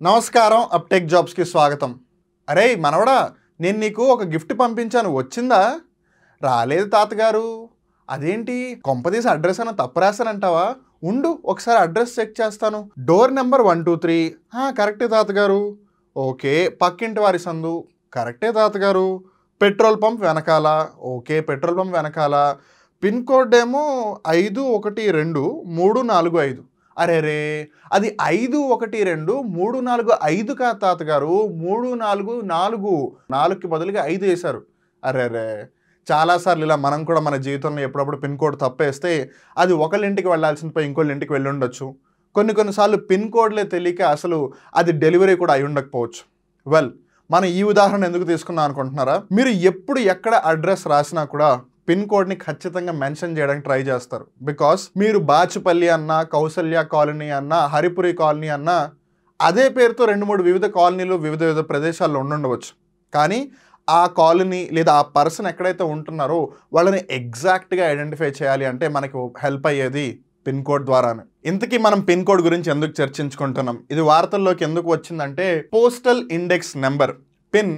నమస్కారం అప్టెక్ జాబ్స్కి స్వాగతం. అరే మనవడా, నేను నీకు ఒక గిఫ్ట్ పంపించాను, వచ్చిందా? రాలేదు తాతగారు. అదేంటి, కొంపదీసి అడ్రస్ అన్న తప్పు రాశానంటావా? ఉండు ఒకసారి అడ్రస్ చెక్ చేస్తాను. Door number 123. కరెక్టే తాతగారు. ఓకే, పక్కింటి వారి సందు. కరెక్టే తాతగారు. పెట్రోల్ పంప్ వెనకాల. ఓకే, పెట్రోల్ పంప్ వెనకాల. పిన్ కోడ్ ఏమో 512345. అరే రే, అది 512345 కాదు తాతగారు, 344. 4కి బదులుగా 5 వేశారు. అరే రే, చాలాసార్లు ఇలా మనం కూడా మన జీవితంలో ఎప్పుడప్పుడు పిన్ కోడ్ తప్పేస్తే అది ఒకళ్ళ ఇంటికి వెళ్ళాల్సిన పోయి ఇంకోళ్ళ ఇంటికి వెళ్ళి ఉండొచ్చు. కొన్నిసార్లు పిన్ కోడ్లే తెలియక అసలు అది డెలివరీ కూడా అయి ఉండకపోవచ్చు. వెల్, మనం ఈ ఉదాహరణ ఎందుకు తీసుకున్నాం అనుకుంటున్నారా? మీరు ఎప్పుడు ఎక్కడ అడ్రస్ రాసినా కూడా పిన్ కోడ్ని ఖచ్చితంగా మెన్షన్ చేయడానికి ట్రై చేస్తారు. బికాస్ మీరు బాచుపల్లి అన్నా, కౌసల్య కాలనీ అన్నా, హరిపురి కాలనీ అన్నా అదే పేరుతో 2-3 వివిధ కాలనీలు వివిధ ప్రదేశాల్లో ఉండవచ్చు. కానీ ఆ కాలనీ లేదా ఆ పర్సన్ ఎక్కడైతే ఉంటున్నారో వాళ్ళని ఎగ్జాక్ట్గా ఐడెంటిఫై చేయాలి అంటే మనకు హెల్ప్ అయ్యేది పిన్ కోడ్ ద్వారానే. ఇంతకీ మనం పిన్ కోడ్ గురించి ఎందుకు చర్చించుకుంటున్నాం, ఇది వార్తల్లోకి ఎందుకు వచ్చిందంటే, పోస్టల్ ఇండెక్స్ నెంబర్ పిన్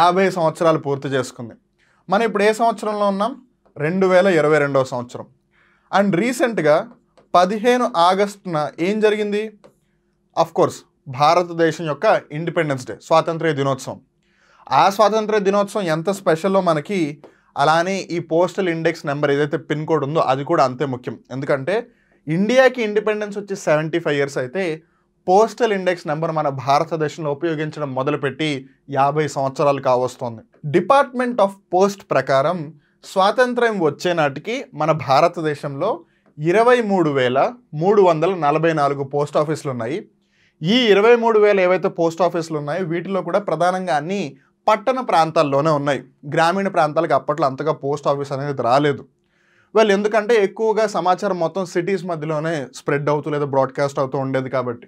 50 సంవత్సరాలు పూర్తి చేసుకుంది. మనం ఇప్పుడు ఏ సంవత్సరంలో ఉన్నాం? 2022వ సంవత్సరం. అండ్ రీసెంట్గా 15 ఆగస్టున ఏం జరిగింది? అఫ్కోర్స్ భారతదేశం యొక్క ఇండిపెండెన్స్ డే, స్వాతంత్ర్య దినోత్సవం. ఆ స్వాతంత్ర్య దినోత్సవం ఎంత స్పెషల్లో మనకి, అలానే ఈ పోస్టల్ ఇండెక్స్ నెంబర్ ఏదైతే పిన్ కోడ్ ఉందో అది కూడా అంతే ముఖ్యం. ఎందుకంటే ఇండియాకి ఇండిపెండెన్స్ వచ్చి 75 ఇయర్స్ అయితే పోస్టల్ ఇండెక్స్ నెంబర్ మన భారతదేశంలో ఉపయోగించడం మొదలుపెట్టి 50 సంవత్సరాలు కావస్తోంది. డిపార్ట్మెంట్ ఆఫ్ పోస్ట్ ప్రకారం స్వాతంత్ర్యం వచ్చే నాటికి మన భారతదేశంలో 23,344 పోస్ట్ ఆఫీసులు ఉన్నాయి. ఈ 23,000 ఏవైతే పోస్ట్ ఆఫీసులు ఉన్నాయో వీటిలో కూడా ప్రధానంగా అన్ని పట్టణ ప్రాంతాల్లోనే ఉన్నాయి. గ్రామీణ ప్రాంతాలకు అప్పట్లో అంతగా పోస్ట్ ఆఫీస్ అనేది రాలేదు. ఎందుకంటే ఎక్కువగా సమాచారం మొత్తం సిటీస్ మధ్యలోనే స్ప్రెడ్ అవుతూ లేదా బ్రాడ్కాస్ట్ అవుతూ ఉండేది కాబట్టి.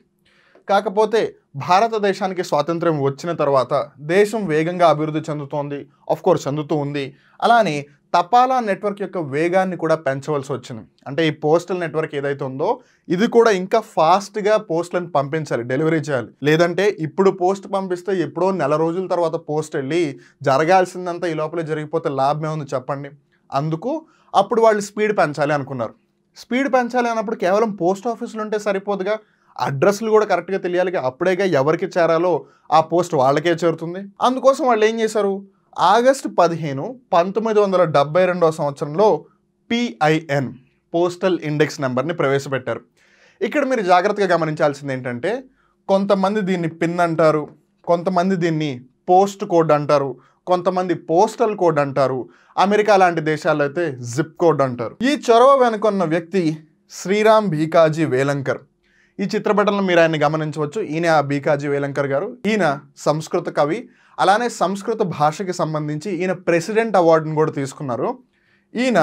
కాకపోతే భారతదేశానికి స్వాతంత్ర్యం వచ్చిన తర్వాత దేశం వేగంగా అభివృద్ధి చెందుతోంది, ఆఫ్కోర్స్ చెందుతూ ఉంది. అలానే తపాలా నెట్వర్క్ యొక్క వేగాన్ని కూడా పెంచవలసి వచ్చింది. అంటే ఈ పోస్టల్ నెట్వర్క్ ఏదైతే ఉందో ఇది కూడా ఇంకా ఫాస్ట్గా పోస్టులను పంపించాలి, డెలివరీ చేయాలి. లేదంటే ఇప్పుడు పోస్ట్ పంపిస్తే ఎప్పుడో నెల రోజుల తర్వాత పోస్ట్ వెళ్ళి జరగాల్సిందంతా ఈ లోపలే జరిగిపోతే లాభమే ఉంది చెప్పండి. అందుకు అప్పుడు వాళ్ళు స్పీడ్ పెంచాలి అనుకున్నారు. స్పీడ్ పెంచాలి అన్నప్పుడు కేవలం పోస్ట్ ఆఫీసులు ఉంటే సరిపోదుగా, అడ్రస్లు కూడా కరెక్ట్గా తెలియాలిగా. అప్పుడేగా ఎవరికి చేరాలో ఆ పోస్ట్ వాళ్ళకే చేరుతుంది. అందుకోసం వాళ్ళు ఏం చేశారు, ఆగస్టు 15, 1972వ సంవత్సరంలో PIN పోస్టల్ ఇండెక్స్ నెంబర్ని ప్రవేశపెట్టారు. ఇక్కడ మీరు జాగ్రత్తగా గమనించాల్సింది ఏంటంటే, కొంతమంది దీన్ని పిన్ అంటారు, కొంతమంది దీన్ని పోస్ట్ కోడ్ అంటారు, కొంతమంది పోస్టల్ కోడ్ అంటారు, అమెరికా లాంటి దేశాల్లో అయితే జిప్ కోడ్ అంటారు. ఈ చొరవ వెనుకొన్న వ్యక్తి శ్రీరామ్ భీకాజీ వేలంకర్. ఈ చిత్రపటంలో మీరు ఆయన్ని గమనించవచ్చు. ఈయన భీకాజీ వేలంకర్ గారు. ఈయన సంస్కృత కవి, అలానే సంస్కృత భాషకి సంబంధించి ఈయన ప్రెసిడెంట్ అవార్డును కూడా తీసుకున్నారు. ఈయన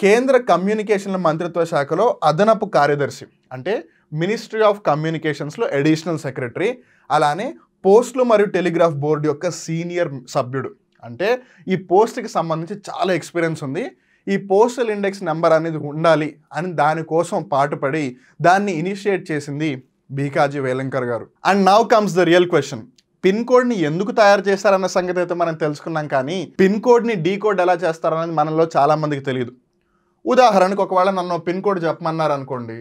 కేంద్ర కమ్యూనికేషన్ల మంత్రిత్వ శాఖలో అదనపు కార్యదర్శి, అంటే మినిస్ట్రీ ఆఫ్ కమ్యూనికేషన్స్లో అడిషనల్ సెక్రటరీ, అలానే పోస్టులు మరియు టెలిగ్రాఫ్ బోర్డు యొక్క సీనియర్ సభ్యుడు. అంటే ఈ పోస్ట్కి సంబంధించి చాలా ఎక్స్పీరియన్స్ ఉంది. ఈ పోస్టల్ ఇండెక్స్ నెంబర్ అనేది ఉండాలి అని దానికోసం పాటుపడి దాన్ని ఇనిషియేట్ చేసింది భీకాజీ వేలంకర్ గారు. And now comes the real question, pin కోడ్ని ఎందుకు తయారు చేస్తారన్న సంగతి అయితే మనం తెలుసుకున్నాం, కానీ పిన్ కోడ్ని డీకోడ్ ఎలా చేస్తారనేది మనలో చాలా మందికి తెలియదు. ఉదాహరణకు ఒకవేళ నన్ను పిన్ కోడ్ చెప్పమన్నారు అనుకోండి,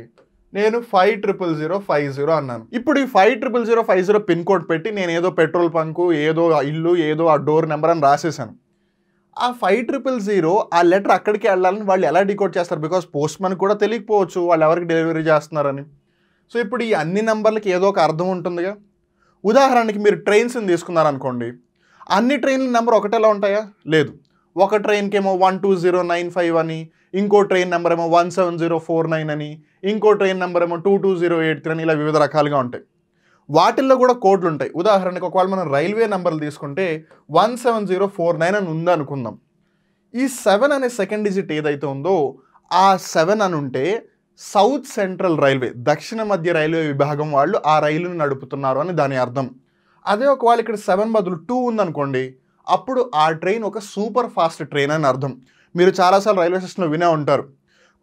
నేను 500050 అన్నాను. ఇప్పుడు ఈ 500050 పిన్ కోడ్ పెట్టి నేను ఏదో పెట్రోల్ బంకు, ఏదో ఇల్లు, ఏదో ఆ డోర్ నెంబర్ అని రాసేసాను. ఆ 5000 ఆ లెటర్ అక్కడికి వెళ్ళాలని వాళ్ళు ఎలా డీకోడ్ చేస్తారు? బికాస్ పోస్ట్ మ్యాన్ కూడా తెలియకపోవచ్చు వాళ్ళు ఎవరికి డెలివరీ చేస్తున్నారని. సో ఇప్పుడు ఈ అన్ని నెంబర్లకి ఏదో ఒక అర్థం ఉంటుందిగా. ఉదాహరణకి మీరు ట్రైన్స్ని తీసుకున్నారనుకోండి, అన్ని ట్రైన్ల నెంబర్ ఒకటేలా ఉంటాయా? లేదు. ఒక ట్రైన్కి ఏమో 12095 అని, ఇంకో ట్రైన్ నెంబర్ ఏమో 17049 అని, ఇంకో ట్రైన్ నెంబర్ ఏమో 22083 అని, ఇలా వివిధ రకాలుగా ఉంటాయి. వాటిల్లో కూడా కోడ్లు ఉంటాయి. ఉదాహరణకు ఒకవేళ మనం రైల్వే నెంబర్లు తీసుకుంటే 17049 అని ఉందనుకుందాం. ఈ 7 అనే సెకండ్ డిజిట్ ఏదైతే ఉందో ఆ 7 అని ఉంటే సౌత్ సెంట్రల్ రైల్వే, దక్షిణ మధ్య రైల్వే విభాగం వాళ్ళు ఆ రైలును నడుపుతున్నారు అని దాని అర్థం. అదే ఒకవేళ ఇక్కడ 7 బదులు 2 ఉందనుకోండి, అప్పుడు ఆ ట్రైన్ ఒక సూపర్ ఫాస్ట్ ట్రైన్ అని అర్థం. మీరు చాలాసార్లు రైల్వే స్టేషన్లో వినే ఉంటారు,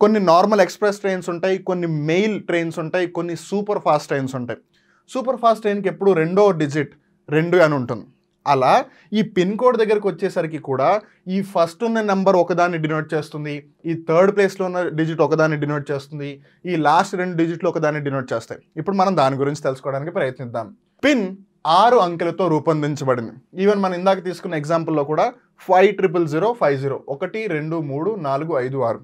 కొన్ని నార్మల్ ఎక్స్ప్రెస్ ట్రైన్స్ ఉంటాయి, కొన్ని మెయిల్ ట్రైన్స్ ఉంటాయి, కొన్ని సూపర్ ఫాస్ట్ ట్రైన్స్ ఉంటాయి. సూపర్ ఫాస్ట్ ట్రైన్కి ఎప్పుడు రెండో డిజిట్ 2 అని ఉంటుంది. అలా ఈ పిన్ కోడ్ దగ్గరికి వచ్చేసరికి కూడా ఈ ఫస్ట్ ఉన్న నెంబర్ ఒకదాన్ని డినోట్ చేస్తుంది, ఈ థర్డ్ ప్లేస్లో ఉన్న డిజిట్ ఒకదాన్ని డినోట్ చేస్తుంది, ఈ లాస్ట్ 2 డిజిట్లు ఒకదాన్ని డినోట్ చేస్తాయి. ఇప్పుడు మనం దాని గురించి తెలుసుకోవడానికి ప్రయత్నిద్దాం. పిన్ 6 అంకెలతో రూపొందించబడింది. ఈవెన్ మనం ఇందాక తీసుకున్న ఎగ్జాంపుల్లో కూడా 500050 1 2 3 4 5 6.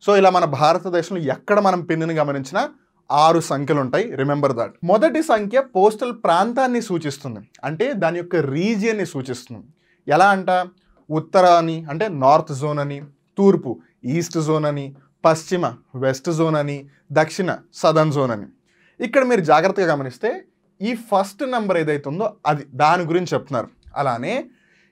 సో ఇలా మన భారతదేశంలో ఎక్కడ మనం పిన్ని గమనించినా 6 సంఖ్యలు ఉంటాయి. Remember that. మొదటి సంఖ్య పోస్టల్ ప్రాంతాన్ని సూచిస్తుంది, అంటే దాని యొక్క రీజియన్ని సూచిస్తుంది. ఎలా అంట, ఉత్తర అని అంటే నార్త్ జోన్ అని, తూర్పు ఈస్ట్ జోన్ అని, పశ్చిమ వెస్ట్ జోన్ అని, దక్షిణ సదర్న్ జోన్ అని. ఇక్కడ మీరు జాగ్రత్తగా గమనిస్తే ఈ ఫస్ట్ నెంబర్ ఏదైతే ఉందో అది దాని గురించి చెప్తున్నారు. అలానే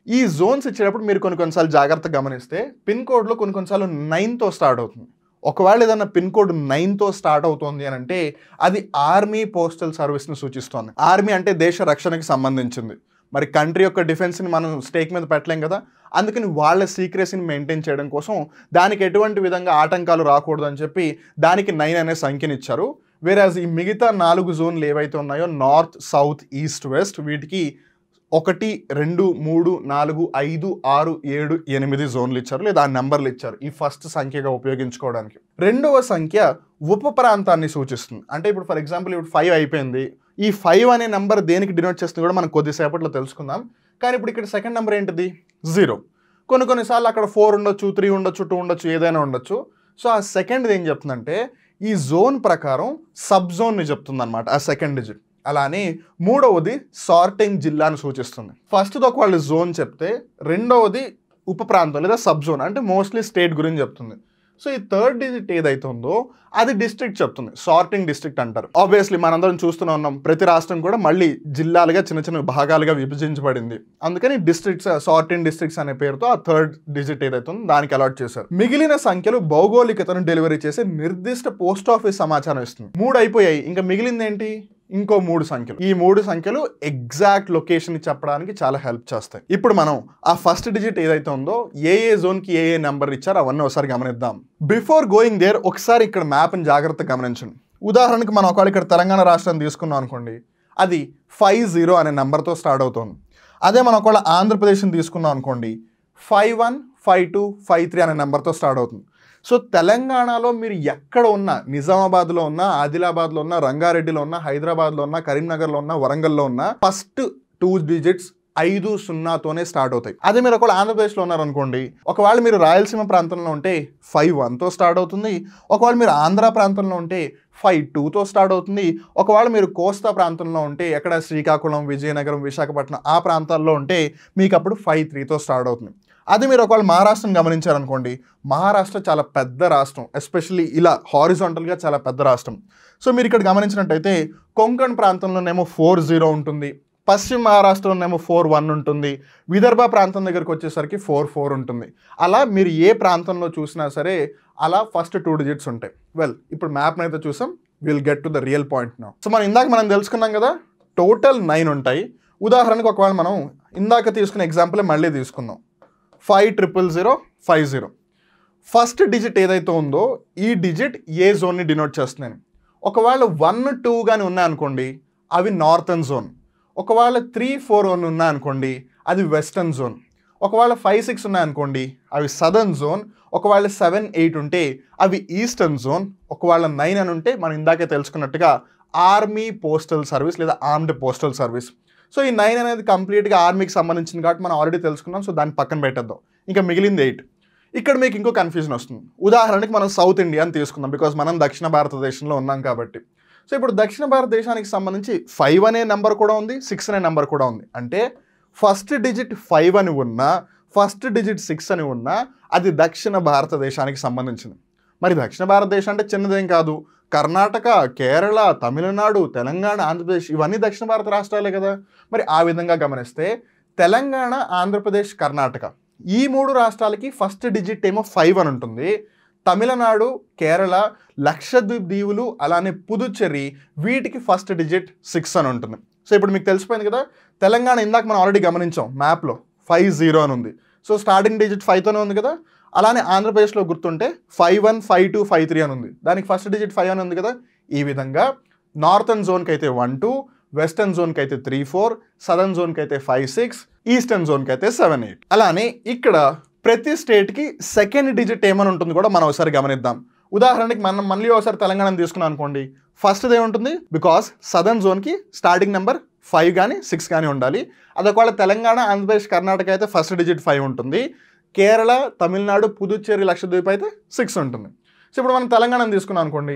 ఈ జోన్స్ ఇచ్చేటప్పుడు మీరు కొన్నిసార్లు జాగ్రత్తగా గమనిస్తే పిన్ కోడ్లో కొన్నిసార్లు 9తో స్టార్ట్ అవుతుంది. ఒకవేళ ఏదన్నా పిన్ కోడ్ 9తో స్టార్ట్ అవుతుంది అని అంటే అది ఆర్మీ పోస్టల్ సర్వీస్ని సూచిస్తోంది. ఆర్మీ అంటే దేశ రక్షణకి సంబంధించింది. మరి కంట్రీ యొక్క డిఫెన్స్ని మనం స్టేక్ మీద పెట్టలేం కదా, అందుకని వాళ్ళ సీక్రెసీని మెయింటైన్ చేయడం కోసం దానికి ఎటువంటి విధంగా ఆటంకాలు రాకూడదు అని చెప్పి దానికి 9 అనే సంఖ్యని ఇచ్చారు. వేరాజ్ ఈ మిగతా 4 జోన్లు ఏవైతే ఉన్నాయో నార్త్ సౌత్ ఈస్ట్ వెస్ట్ వీటికి 1 2 3 4 5 6 7 8 జోన్లు ఇచ్చారు, లేదా ఆ నెంబర్లు ఇచ్చారు ఈ ఫస్ట్ సంఖ్యగా ఉపయోగించుకోవడానికి. రెండవ సంఖ్య ఉప ప్రాంతాన్ని సూచిస్తుంది. అంటే ఇప్పుడు ఫర్ ఎగ్జాంపుల్ ఇప్పుడు 5 అయిపోయింది, ఈ 5 అనే నెంబర్ దేనికి డినోట్ చేస్తుంది కూడా మనం కొద్దిసేపట్లో తెలుసుకుందాం. కానీ ఇప్పుడు ఇక్కడ సెకండ్ నెంబర్ ఏంటిది 0. కొన్నిసార్లు అక్కడ 4 ఉండొచ్చు, 3 ఉండొచ్చు, 2 ఉండొచ్చు, ఏదైనా ఉండొచ్చు. సో ఆ సెకండ్ది ఏం చెప్తుందంటే ఈ జోన్ ప్రకారం సబ్ జోన్ని చెప్తుంది అనమాట ఆ సెకండ్ డిజిట్. అలానే మూడవది సార్టింగ్ జిల్లాను సూచిస్తుంది. ఫస్ట్ది ఒకవేళ జోన్ చెప్తే రెండవది ఉప ప్రాంతం లేదా సబ్ జోన్ అంటే మోస్ట్లీ స్టేట్ గురించి చెప్తుంది. సో ఈ థర్డ్ డిజిట్ ఏదైతే ఉందో అది డిస్ట్రిక్ట్ చెప్తుంది, సార్టింగ్ డిస్ట్రిక్ట్ అంటారు. ఆబ్వియస్లీ మనందరం చూస్తూనే ఉన్నాం, ప్రతి రాష్ట్రం కూడా మళ్ళీ జిల్లాలుగా చిన్న చిన్న భాగాలుగా విభజించబడింది. అందుకని డిస్ట్రిక్ట్స్, సార్టింగ్ డిస్ట్రిక్ట్స్ అనే పేరుతో ఆ థర్డ్ డిజిట్ ఏదైతే ఉందో దానికి అలాట్ చేశారు. మిగిలిన సంఖ్యలు భౌగోళికతను డెలివరీ చేసే నిర్దిష్ట పోస్ట్ ఆఫీస్ సమాచారం ఇస్తుంది. 3 అయిపోయాయి, ఇంకా మిగిలింది ఏంటి, ఇంకో 3 సంఖ్యలు. ఈ 3 సంఖ్యలు ఎగ్జాక్ట్ లొకేషన్ చెప్పడానికి చాలా హెల్ప్ చేస్తాయి. ఇప్పుడు మనం ఆ ఫస్ట్ డిజిట్ ఏదైతే ఉందో ఏ జోన్కి ఏ నెంబర్ ఇచ్చారో అవన్నీ ఒకసారి గమనిద్దాం. బిఫోర్ గోయింగ్ దేర్ ఒకసారి ఇక్కడ మ్యాప్ని జాగ్రత్తగా గమనించండి. ఉదాహరణకి మనం ఒకవేళ ఇక్కడ తెలంగాణ రాష్ట్రాన్ని తీసుకున్నాం అనుకోండి, అది 50 అనే నెంబర్తో స్టార్ట్ అవుతుంది. అదే మనం ఒకవేళ ఆంధ్రప్రదేశ్ని తీసుకున్నాం అనుకోండి 51 52 53 అనే నెంబర్తో స్టార్ట్ అవుతుంది. సో తెలంగాణలో మీరు ఎక్కడ ఉన్నా, నిజామాబాద్లో ఉన్నా, ఆదిలాబాద్లో ఉన్నా, రంగారెడ్డిలో ఉన్నా, హైదరాబాద్లో ఉన్నా, కరీంనగర్లో ఉన్నా, వరంగల్లో ఉన్నా ఫస్ట్ 2 డిజిట్స్ 50తోనే స్టార్ట్ అవుతాయి. అదే మీరు ఒకవేళ ఆంధ్రప్రదేశ్లో ఉన్నారనుకోండి, ఒకవేళ మీరు రాయలసీమ ప్రాంతంలో ఉంటే 51తో స్టార్ట్ అవుతుంది. ఒకవేళ మీరు ఆంధ్ర ప్రాంతంలో ఉంటే 52తో స్టార్ట్ అవుతుంది. ఒకవేళ మీరు కోస్తా ప్రాంతంలో ఉంటే ఎక్కడ శ్రీకాకుళం, విజయనగరం, విశాఖపట్నం ఆ ప్రాంతాల్లో ఉంటే మీకు అప్పుడు 53తో స్టార్ట్ అవుతుంది. అదే మీరు ఒకవేళ మహారాష్ట్రం గమనించారనుకోండి, మహారాష్ట్ర చాలా పెద్ద రాష్ట్రం, ఎస్పెషల్లీ ఇలా హారిజాంటల్గా చాలా పెద్ద రాష్ట్రం. సో మీరు ఇక్కడ గమనించినట్టయితే కొంకణ్ ప్రాంతంలోనేమో 40 ఉంటుంది, పశ్చిమ మహారాష్ట్రలోనేమో 41 ఉంటుంది, విదర్భ ప్రాంతం దగ్గరికి వచ్చేసరికి 44 ఉంటుంది. అలా మీరు ఏ ప్రాంతంలో చూసినా సరే అలా ఫస్ట్ 2 డిజిట్స్ ఉంటాయి. వెల్ ఇప్పుడు మ్యాప్ని అయితే చూసాం, will get to the real point now. So మనం తెలుసుకున్నాం కదా, టోటల్ 9 ఉంటాయి. ఉదాహరణకు ఒకవేళ మనం ఇందాక తీసుకున్న ఎగ్జాంపుల్ మళ్ళీ తీసుకుందాం, 500050. ఫస్ట్ డిజిట్ ఏదైతే ఉందో ఈ డిజిట్ ఏ జోన్ని డినోట్ చేస్తున్నాను. ఒకవేళ 1 2 కానీ ఉన్నాయనుకోండి అవి నార్థన్ జోన్. ఒకవేళ 3 4 ఉన్నాయనుకోండి అది వెస్టర్న్ జోన్. ఒకవేళ 5 6 ఉన్నాయనుకోండి అవి సదర్న్ జోన్. ఒకవేళ 7 8 ఉంటే అవి ఈస్టర్న్ జోన్. ఒకవేళ 9 అని ఉంటే మనం ఇందాకే తెలుసుకున్నట్టుగా ఆర్మీ పోస్టల్ సర్వీస్ లేదా ఆర్మ్డ్ పోస్టల్ సర్వీస్. సో ఈ 9 అనేది కంప్లీట్గా ఆర్మీకి సంబంధించింది కాబట్టి మనం ఆల్రెడీ తెలుసుకున్నాం. సో దాన్ని పక్కన పెట్టేద్దాం. ఇంకా మిగిలింది 8. ఇక్కడ మీకు ఇంకో కన్ఫ్యూజన్ వస్తుంది. ఉదాహరణకి మనం సౌత్ ఇండియాని తీసుకుందాం, బికాజ్ మనం దక్షిణ భారతదేశంలో ఉన్నాం కాబట్టి. సో ఇప్పుడు దక్షిణ భారతదేశానికి సంబంధించి 5 అనే నెంబర్ కూడా ఉంది, 6 అనే నెంబర్ కూడా ఉంది. అంటే ఫస్ట్ డిజిట్ 5 అని ఉన్నా, ఫస్ట్ డిజిట్ 6 అని ఉన్నా అది దక్షిణ భారతదేశానికి సంబంధించింది. మరి దక్షిణ భారతదేశం అంటే చిన్నదేం కాదు, కర్ణాటక, కేరళ, తమిళనాడు, తెలంగాణ, ఆంధ్రప్రదేశ్ ఇవన్నీ దక్షిణ భారత రాష్ట్రాలే కదా. మరి ఆ విధంగా గమనిస్తే తెలంగాణ, ఆంధ్రప్రదేశ్, కర్ణాటక ఈ 3 రాష్ట్రాలకి ఫస్ట్ డిజిట్ ఏమో 5 అని ఉంటుంది. తమిళనాడు, కేరళ, లక్షద్వీప్ దీవులు అలానే పుదుచ్చేరి వీటికి ఫస్ట్ డిజిట్ 6 అని ఉంటుంది. సో ఇప్పుడు మీకు తెలిసిపోయింది కదా, తెలంగాణ ఇందాక మనం ఆల్రెడీ గమనించాం మ్యాప్లో 50 అని ఉంది. సో స్టార్టింగ్ డిజిట్ 5తోనే ఉంది కదా. అలానే ఆంధ్రప్రదేశ్లో గుర్తుంటే 51 52 53 అని ఉంది, దానికి ఫస్ట్ డిజిట్ 5 అని ఉంది కదా. ఈ విధంగా నార్థన్ జోన్కి అయితే 1 2, వెస్టర్న్ జోన్కి అయితే 3-4, సదర్న్ జోన్కి అయితే 5-6, ఈస్టర్న్ జోన్కి అయితే 7-8. అలానే ఇక్కడ ప్రతి స్టేట్కి సెకండ్ డిజిట్ ఏమని ఉంటుంది కూడా మనం ఒకసారి గమనిద్దాం. ఉదాహరణకి మనం మళ్ళీ ఒకసారి తెలంగాణ తీసుకున్నాం అనుకోండి, ఫస్ట్ది ఏముంటుంది, బికాస్ సదర్న్ జోన్కి స్టార్టింగ్ నెంబర్ 5 కానీ 6 కానీ ఉండాలి. అదొకవేళ తెలంగాణ, ఆంధ్రప్రదేశ్, కర్ణాటక అయితే ఫస్ట్ డిజిట్ 5 ఉంటుంది. కేరళ, తమిళనాడు, పుదుచ్చేరి, లక్షద్వీప్ అయితే 6 ఉంటుంది. సో ఇప్పుడు మనం తెలంగాణ తీసుకున్నాం అనుకోండి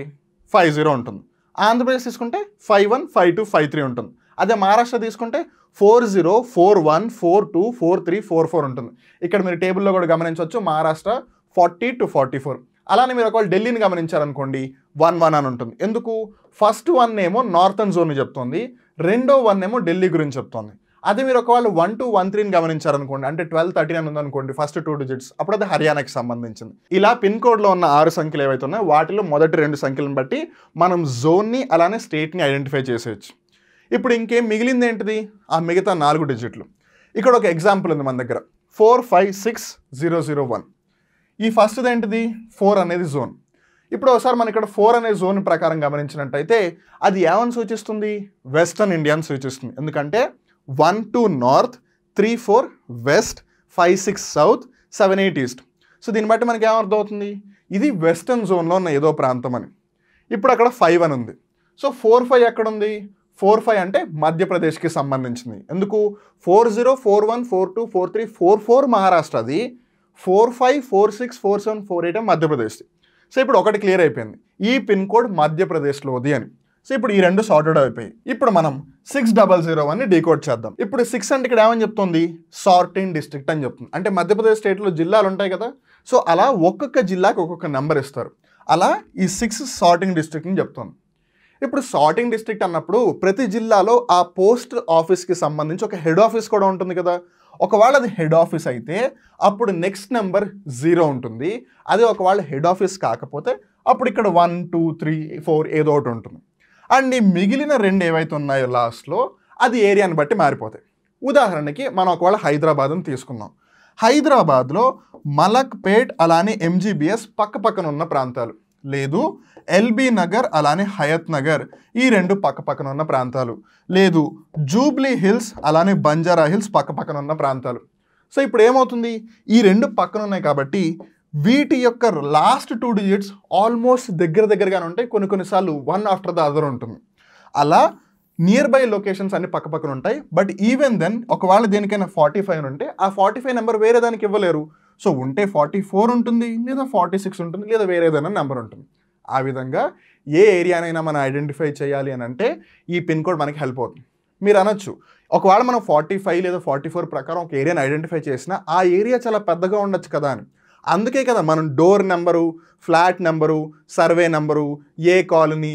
50 ఉంటుంది. ఆంధ్రప్రదేశ్ తీసుకుంటే 51, 52, 53 ఉంటుంది. అదే మహారాష్ట్ర తీసుకుంటే 40, 41, 42, 43, 44 ఉంటుంది. ఇక్కడ మీరు టేబుల్లో కూడా గమనించవచ్చు మహారాష్ట్ర 40 to 44. అలానే మీరు ఒకవేళ ఢిల్లీని గమనించారనుకోండి 11 అని ఉంటుంది. ఎందుకు? ఫస్ట్ 1 ఏమో నార్థన్ జోన్ చెప్తోంది, రెండో 1 ఏమో ఢిల్లీ గురించి చెప్తోంది. అదే మీరు ఒకవేళ 12, 13ని గమనించారనుకోండి, అంటే 12, 13 అని ఉందనుకోండి ఫస్ట్ 2 డిజిట్స్, అప్పుడు అది హర్యానాకి సంబంధించింది. ఇలా పిన్ కోడ్లో ఉన్న 6 సంఖ్యలు ఏవైతే ఉన్నాయో వాటిలో మొదటి 2 సంఖ్యలను బట్టి మనం జోన్ని అలానే స్టేట్ని ఐడెంటిఫై చేసేయచ్చు. ఇప్పుడు ఇంకేం మిగిలింది ఏంటిది? ఆ మిగతా 4 డిజిట్లు. ఇక్కడ ఒక ఎగ్జాంపుల్ ఉంది మన దగ్గర 456001. ఈ ఫస్ట్ది ఏంటిది? 4 అనేది జోన్. ఇప్పుడు ఒకసారి మనం ఇక్కడ 4 అనే జోన్ ప్రకారం గమనించినట్టయితే అది ఏమని సూచిస్తుంది? వెస్టర్న్ ఇండియాని సూచిస్తుంది. ఎందుకంటే 1, 2 north, 3, 4 west, 5, 6 south, 7, 8 east. So దీన్ని బట్టి మనకి ఏమర్థం అవుతుంది? ఇది వెస్టర్న్ జోన్లో ఉన్న ఏదో ప్రాంతం అని. ఇప్పుడు అక్కడ 5 అని ఉంది. సో 4, 5 ఎక్కడ ఉంది? 4, 5 అంటే మధ్యప్రదేశ్కి సంబంధించింది. ఎందుకు? 40, 41, 42, 43, 44 మహారాష్ట్రది, 45, 46, 47, 48 మధ్యప్రదేశ్. సో ఇప్పుడు ఒకటి క్లియర్ అయిపోయింది, ఈ పిన్ కోడ్ మధ్యప్రదేశ్లోది అని. సో ఇప్పుడు ఈ 2 సార్టెడ్ అయిపోయాయి. ఇప్పుడు మనం 6001ని డీకోడ్ చేద్దాం. ఇప్పుడు 6 అంటే ఇక్కడ ఏమని చెప్తుంది? సార్టింగ్ డిస్ట్రిక్ట్ అని చెప్తుంది. అంటే మధ్యప్రదేశ్ స్టేట్లో జిల్లాలు ఉంటాయి కదా, సో అలా ఒక్కొక్క జిల్లాకి ఒక్కొక్క నెంబర్ ఇస్తారు. అలా ఈ 6 సార్టింగ్ డిస్ట్రిక్ట్ని చెప్తుంది. ఇప్పుడు సార్టింగ్ డిస్ట్రిక్ట్ అన్నప్పుడు ప్రతి జిల్లాలో ఆ పోస్ట్ ఆఫీస్కి సంబంధించి ఒక హెడ్ ఆఫీస్ కూడా ఉంటుంది కదా. ఒకవేళ అది హెడ్ ఆఫీస్ అయితే అప్పుడు నెక్స్ట్ నెంబర్ 0 ఉంటుంది. అదే ఒకవేళ హెడ్ ఆఫీస్ కాకపోతే అప్పుడు ఇక్కడ 1, 2, 3, 4 ఏదో ఒకటి ఉంటుంది. అండ్ ఈ మిగిలిన 2 ఏవైతే ఉన్నాయో లాస్ట్లో అది ఏరియాని బట్టి మారిపోతాయి. ఉదాహరణకి మనం ఒకవేళ హైదరాబాద్ని తీసుకుందాం. హైదరాబాద్లో మలక్పేట్ అలానే ఎంజీబీఎస్ పక్క పక్కన ఉన్న ప్రాంతాలు, లేదు ఎల్బీ నగర్ అలానే హయత్ నగర్ ఈ 2 పక్క పక్కన ఉన్న ప్రాంతాలు, లేదు జూబ్లీ హిల్స్ అలానే బంజారా హిల్స్ పక్క పక్కన ఉన్న ప్రాంతాలు. సో ఇప్పుడు ఏమవుతుంది? ఈ 2 పక్కన ఉన్నాయి కాబట్టి వీటి యొక్క లాస్ట్ 2 డిజిట్స్ ఆల్మోస్ట్ దగ్గరగానే ఉంటాయి. కొన్నిసార్లు 1 ఆఫ్టర్ ద అదర్ ఉంటుంది. అలా నియర్ బై లొకేషన్స్ అన్ని పక్క పక్కన ఉంటాయి. బట్ ఈవెన్ దెన్ ఒకవేళ దేనికైనా 45 ఉంటే ఆ 45 నెంబర్ వేరే దానికి ఇవ్వలేరు. సో ఉంటే 44 ఉంటుంది, లేదా 46 ఉంటుంది, లేదా వేరే ఏదైనా నెంబర్ ఉంటుంది. ఆ విధంగా ఏ ఏరియానైనా మనం ఐడెంటిఫై చేయాలి అని అంటే ఈ పిన్ కోడ్ మనకి హెల్ప్ అవుతుంది. మీరు అనొచ్చు, ఒకవేళ మనం 45 లేదా 44 ప్రకారం ఒక ఏరియాని ఐడెంటిఫై చేసినా ఆ ఏరియా చాలా పెద్దగా ఉండొచ్చు కదా అని. అందుకే కదా మనం door number, flat number, survey number, A colony,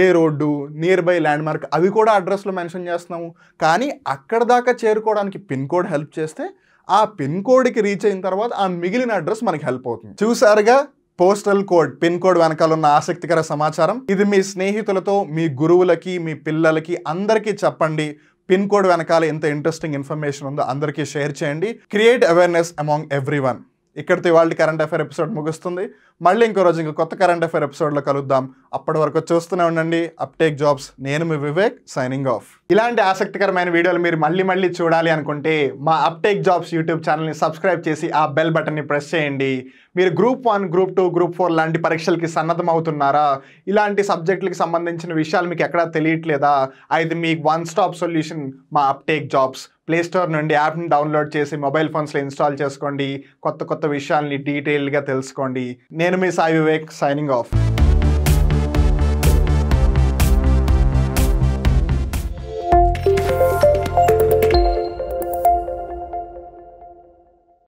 A road, near by land mark అవి కూడా అడ్రస్లో మెన్షన్ చేస్తున్నాము. కానీ అక్కడ దాకా చేరుకోవడానికి పిన్ కోడ్ హెల్ప్ చేస్తే ఆ పిన్ కోడ్కి రీచ్ అయిన తర్వాత ఆ మిగిలిన అడ్రస్ మనకి హెల్ప్ అవుతుంది. చూసారుగా పోస్టల్ కోడ్, పిన్ కోడ్ వెనకాల ఉన్న ఆసక్తికర సమాచారం. ఇది మీ స్నేహితులతో, మీ గురువులకి, మీ పిల్లలకి అందరికీ చెప్పండి. పిన్ కోడ్ వెనకాల ఎంత ఇంట్రెస్టింగ్ ఇన్ఫర్మేషన్ ఉందో అందరికీ షేర్ చేయండి. Create awareness among everyone. ఇక్కడితో ఇవాళ కరెంట్ అఫైర్ ఎపిసోడ్ ముగుస్తుంది. మళ్ళీ ఇంకో రోజు ఇంకో కొత్త కరెంట్ అఫైర్ ఎపిసోడ్లో కలుద్దాం. అప్పటి వరకు చూస్తూనే ఉండండి అప్టేక్ జాబ్స్. నేను మీ వివేక్, సైనింగ్ ఆఫ్. ఇలాంటి ఆసక్తికరమైన వీడియోలు మీరు మళ్ళీ చూడాలి అనుకుంటే మా అప్టేక్ జాబ్స్ యూట్యూబ్ ఛానల్ని సబ్స్క్రైబ్ చేసి ఆ బెల్ బటన్ని ప్రెస్ చేయండి. మీరు గ్రూప్ 1, గ్రూప్ 2, గ్రూప్ 4 లాంటి పరీక్షలకి సన్నద్ధం అవుతున్నారా? ఇలాంటి సబ్జెక్టులకి సంబంధించిన విషయాలు మీకు ఎక్కడా తెలియట్లేదా? అయితే మీకు 1 స్టాప్ సొల్యూషన్ మా అప్టేక్ జాబ్స్. ప్లే స్టోర్ నుండి యాప్ని డౌన్లోడ్ చేసి మొబైల్ ఫోన్స్లో ఇన్స్టాల్ చేసుకోండి. కొత్త విషయాల్ని డీటెయిల్గా తెలుసుకోండి. నేను మీ సాయి వివేక్, సైనింగ్ ఆఫ్.